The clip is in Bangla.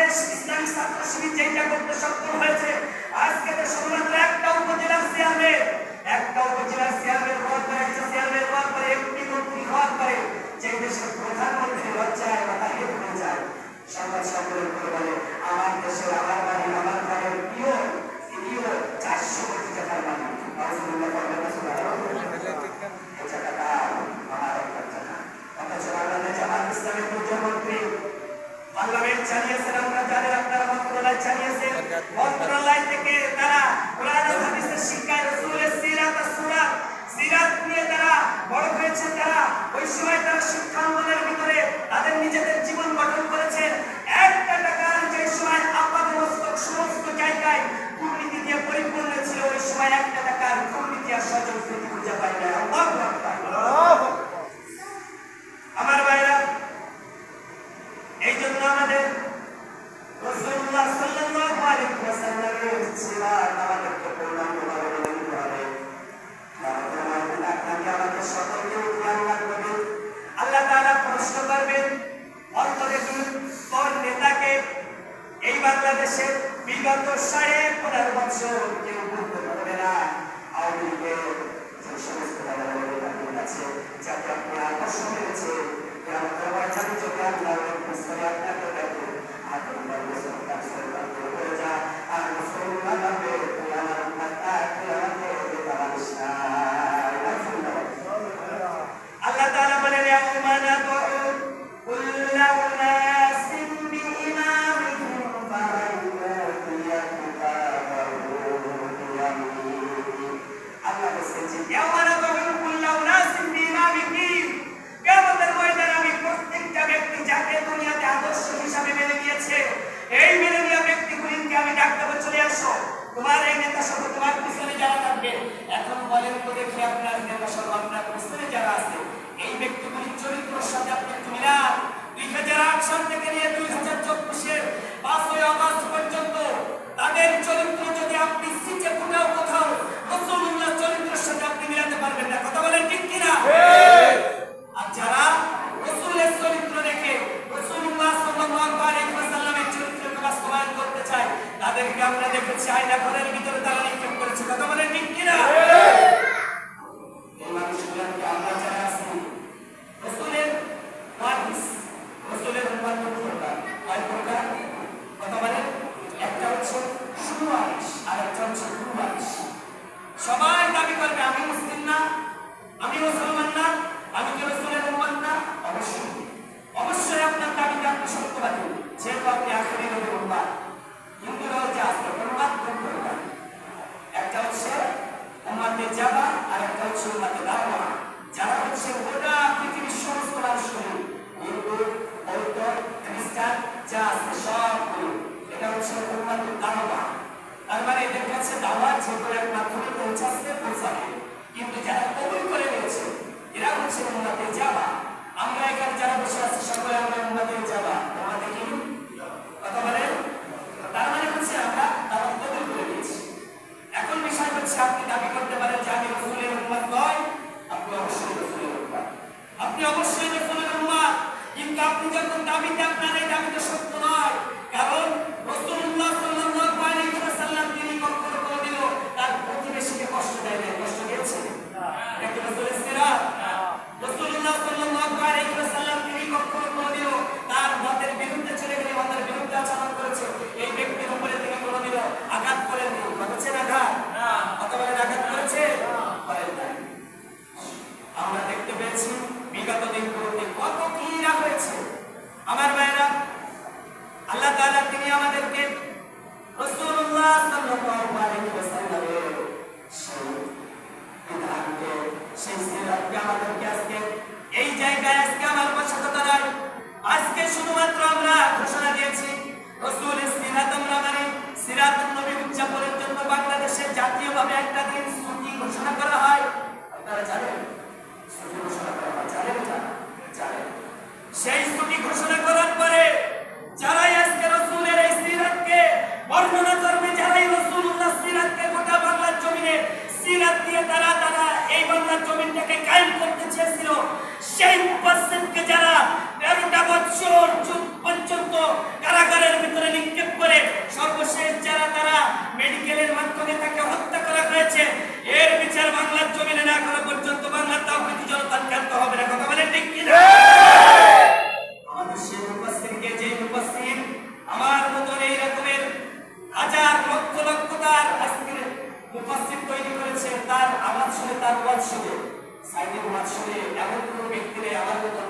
বাংলাদেশ ইসলামী ছাত্র শিবির যেটা করতে সক্ষম হয়েছে, আজকে তো শুধুমাত্র একটা উপজেলার চেয়ারম্যান হওয়ার পরে, একটা চেয়ারম্যান হওয়ার পরে, এমপি মন্ত্রী হওয়ার পরে যে দেশের প্রধানমন্ত্রী লজ্জায় মাথা হেঁটে হয়ে যায়, সংবাদ সম্মেলন করে বলে আমার দেশের, আমার বাড়ি, আমার ঘরের প্রিয় 400 কোটি টাকার মালিক। পার্লামেন্ট চালিয়েছেন, আমরা জানেন, আপনারা মন্ত্রণালয় চালিয়েছেন। মন্ত্রণালয় থেকে তারা কোরআন ও হাদিসের শিক্ষায় রাসূলের সিরাত নিয়ে তারা বড় হয়েছেন। তারা ওই সময় তারা শিক্ষাঙ্গনের ভিতরে তাদের নিজেদের জীবন গঠন করেছেন। একটা টাকার যে সময় আপাদমস্তক সমস্ত জায়গায় দুর্নীতি দিয়ে পরিপূর্ণ ছিল, ওই সময় একটা টাকার দুর্নীতি আর সজল স্মৃতি খুঁজে পাই না। আমার ভাইরা, এই জন্য আমাদের রাসূলুল্লাহ সাল্লাল্লাহু আলাইহি ওয়াসাল্লামের সিরাত আমাদেরকে পূর্ণাঙ্গভাবে মেনে নিতে হবে। আমাদের সকলকে জ্ঞান রাখবেন। আল্লাহ তাআলা প্রশ্ন করবেন অন্তরে কোন নেতাকে এই বাংলাদেশের বিগত 15.5 বছর কেউ বলতে পারবে না। আওয়ামী লীগের যে সমস্ত নেতাদের আছে যাকে আপনি আদর্শ মেনেছে, আল্লাহ তাআলা বলেন ইয়াউমানা কুল্লু নাসিন বিইমামিহিম আল্লাহ বলেন যে ইয়াউমানা কুল্লু নাসিন বিইমামিহিম, কিয়ামতের ময়দানে আমি প্রত্যেকটা ব্যক্তি যাকে দুনিয়াতে আদর্শ হিসাবে মেনে নিয়েছে, এই মেনে নেওয়া ব্যক্তিগুলিকে আমি ডাকতে বলে চলে আসো। তোমার এই নেতা সহ তোমার পিছনে যারা থাকবে, এখন বলেন তো দেখি আপনার নেতা সহ আপনার পিছনে যারা আছে, এই ব্যক্তিগুলির চরিত্রের সাথে আপনি একটু মিলান। 2008 সাল থেকে নিয়ে 2024-এর 5ই আগস্ট পর্যন্ত তাদের চরিত্র যদি আপনি সিটে কোথাও রাসূলুল্লাহর চরিত্রের সাথে আপনি মিলাতে পারবেন না। কথা বলেন ঠিক কিনা? আর যারা রাসূলের চরিত্র দেখে রাসূলুল্লাহ সাল্লাল্লাহু আলাইহি ওয়াসাল্লামের চরিত্রকে বাস্তবায়ন করতে চায়, তাদেরকে আমরা দেখেছি আয়না ঘরের ভিতরে তারা নিক্ষেপ করেছে। কথা বলেন ঠিক কিনা? এই মানুষগুলোকে আমরা যারা আছি রাসূলের ওয়ারিস, রাসূলের উম্মত কয় প্রকার? কথা বলেন। একটা হচ্ছে সুওয়ারিস আর একটা হচ্ছে কুওয়ারিস। সবাই দাবি করবে আমি মুসলিম না, আমি মুসলমান না, আমি কি রাসূলের উম্মত না? অবশ্যই আপনার দাবিটা আপনি সত্যবাদী, যেহেতু আপনি আখেরি নবীর উম্মত। হিন্দুরা হচ্ছে আজকে উম্মত কোনটা? একটা হচ্ছে উম্মতে জাবা আর একটা হচ্ছে উম্মতে দাওয়া। যারা হচ্ছে গোটা পৃথিবীর সমস্ত মানুষগুলো, হিন্দু, বৌদ্ধ, খ্রিস্টান যা আছে সবগুলো, এটা হচ্ছে উম্মতে দাওয়া। তার মানে এদের কাছে দাওয়া যে করে এক মাধ্যমে পৌঁছাবে, কিন্তু যারা কবুল করে নিয়েছে এরা হচ্ছে উম্মতে জাবা। আমরা এখানে যারা বসে আছি সকলে আমরা উম্মতে জাবা। উম্মতে কি? কথা বলেন। তার মানে হচ্ছে আমরা দাওয়াত কবুল করে নিয়েছি। এখন বিষয় হচ্ছে আপনি দাবি করতে পারেন যে আমি রাসূলের উম্মত নয়, আপনি অবশ্যই রাসূলের উম্মত, আপনি অবশ্যই রাসূলের উম্মত, কিন্তু আপনি যখন দাবিতে আপনার এই দাবিটা সত্য নয়, কারণ রাসূলুল্লাহ সাল্লাল্লাহু আলাইহি ওয়াসাল্লাম তিনি কখনো কোনদিনও তার প্রতিবেশীকে কষ্ট দেয় না। কষ্ট দিয়েছে? এটা কি রাসূলের সিরাত? রাসূলুল্লাহ সাল্লাল্লাহু আলাইহি ওয়াসাল্লাম তিনি কখনো কোনদিনও তার মতের বিরুদ্ধে চলে গেলে মতের বিরুদ্ধে আচরণ করেছে, এই ব্যক্তির উপরে তিনি কোনদিনও আঘাত করেননি। করেছেন আঘাত? না। অথবা আঘাত করেছে? করেন নাই। আমরা দেখতে পেয়েছি বিগত দিনগুলোতে কত কি না হয়েছে। আমার ভাইরা, আল্লাহ তাআলা তিনি আমাদেরকে রাসূলুল্লাহ সাল্লাল্লাহু আলাইহি ওয়াসাল্লামের সেই সিরাতকে আমাদেরকে আজকে এই জায়গায় আজকে আমার সাথে দাঁড়ায়। আজকে শুধুমাত্র আমরা ঘোষণা দিয়েছি রাসূলের সিরাত আমরা মানে সিরাতুন নবী উদযাপনের জন্য বাংলাদেশে জাতীয়ভাবে একটা দিন ছুটি ঘোষণা করা হয়। আপনারা জানেন ছুটি ঘোষণা করা হয়? জানেন? সেই ছুটি ঘোষণা করার পরে যারাই আজকে রাসূলের এই সিরাতকে বর্ণনা করবে, যারাই রাসূলুল্লাহ সিরাতকে গোটা বাংলার জমিনে সিরাত দিয়ে তারা এই বাংলার জমিনটাকে কায়েম করতে চেয়েছিল, সেই মুফাসসিরকে যারা 13টা বছর পর্যন্ত কারাগারের ভিতরে মসজিদে সাইদের মাঝখানে এমন কোনো ব্যক্তি নেই আমার মতো